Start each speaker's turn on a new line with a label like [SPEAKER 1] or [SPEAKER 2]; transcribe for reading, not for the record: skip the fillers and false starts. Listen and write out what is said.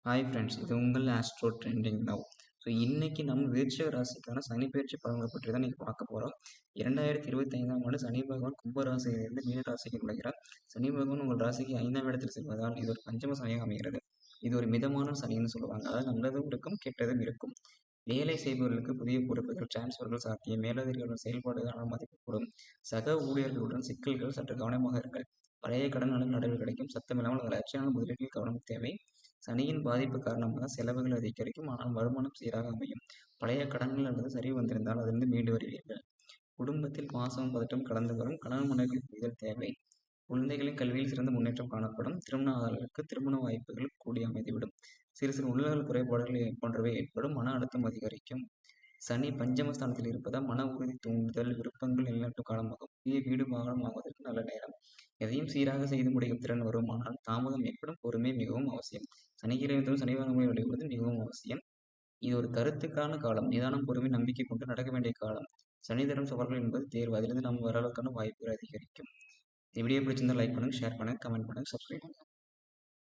[SPEAKER 1] Hi friends, இது உங்கள் astro trending now. So இன்னைக்கு நம்ம விருச்சிக ராசிக்கான சனி பயிற்சி பலன்களை பற்றி தான் இன்னைக்கு பார்க்க போகிறோம். 2025ஆம் ஆண்டு சனி பகவான் கும்ப ராசியிலிருந்து மீன ராசிக்கு நுழைகிறார். சனி பகவான் உங்கள் ராசிக்கு 5ஆம் இடத்தில் செல்வதால் இது ஒரு பஞ்சம சனியாக அமைகிறது. இது ஒரு மிதமான சனின்னு சொல்லுவாங்க. அதாவது நல்லதும் இருக்கும், கெட்டதும் இருக்கும். வேலை செய்பவர்களுக்கு புதிய பொறுப்புகள், டிரான்ஸ்ஃபர்கள் சாத்தியம், மேலதிகாரிகளின் செயல்பாடுகளால் மதிக்கப்படும். சக ஊழியர்களுடன் சிக்கல்கள், சற்று கவனமாக இருங்கள். பழைய கடன்களும் நடவு கிடைக்கும். சத்தமில்லாமல் வளர்ச்சியான முதலீட்டில் கவனம் தேவை. சனியின் பாதிப்பு காரணமாக செலவுகள் அதிகரிக்கும், ஆனால் வருமானம் சீராக அமையும். பழைய கடன்கள் அல்லது சரிவு வந்திருந்தால் அதிலிருந்து மீண்டு வருவீர்கள். குடும்பத்தில் பாசமும் பதட்டம் கலந்து வரும். கணவன் மனைவி புரிதல் தேவை. குழந்தைகளின் கல்வியில் சிறந்த முன்னேற்றம் காணப்படும். திருமண ஆதரவுக்கு திருமண வாய்ப்புகள் கூடி அமைந்துவிடும். சிறு சிறு உடல்நல குறைபாடுகள் போன்றவை ஏற்படும். மன அழுத்தம் அதிகரிக்கும். சனி பஞ்சமஸ்தானத்தில் இருப்பதால் மன உறுதி தூண்டுதல், விருப்பங்கள் நிலைநாட்டும் காலமாகும். புதிய வீடு வாகனம் வாங்குவதற்கு நல்ல நேரம். எதையும் சீராக செய்து முடிக்கும் திறன் வரும், ஆனால் தாமதம் ஏற்படும். பொறுமை மிகவும் அவசியம். சனிக்கிழமை சனி வாகனங்களை வழிபடுவது மிகவும் அவசியம். இது ஒரு கருத்துக்கான காலம். நிதானம், பொறுமை, நம்பிக்கை கொண்டு நடக்க வேண்டிய காலம். சனி தரும் சவால்கள் என்பது தேர்வு. அதிலிருந்து நாம் வரவுக்கான வாய்ப்புகள் அதிகரிக்கும். இந்த வீடியோ பிடிச்சிருந்தா லைக் பண்ணுங்க, ஷேர் பண்ணுங்க, கமெண்ட் பண்ணுங்க, சப்ஸ்கிரைப் பண்ணுங்க.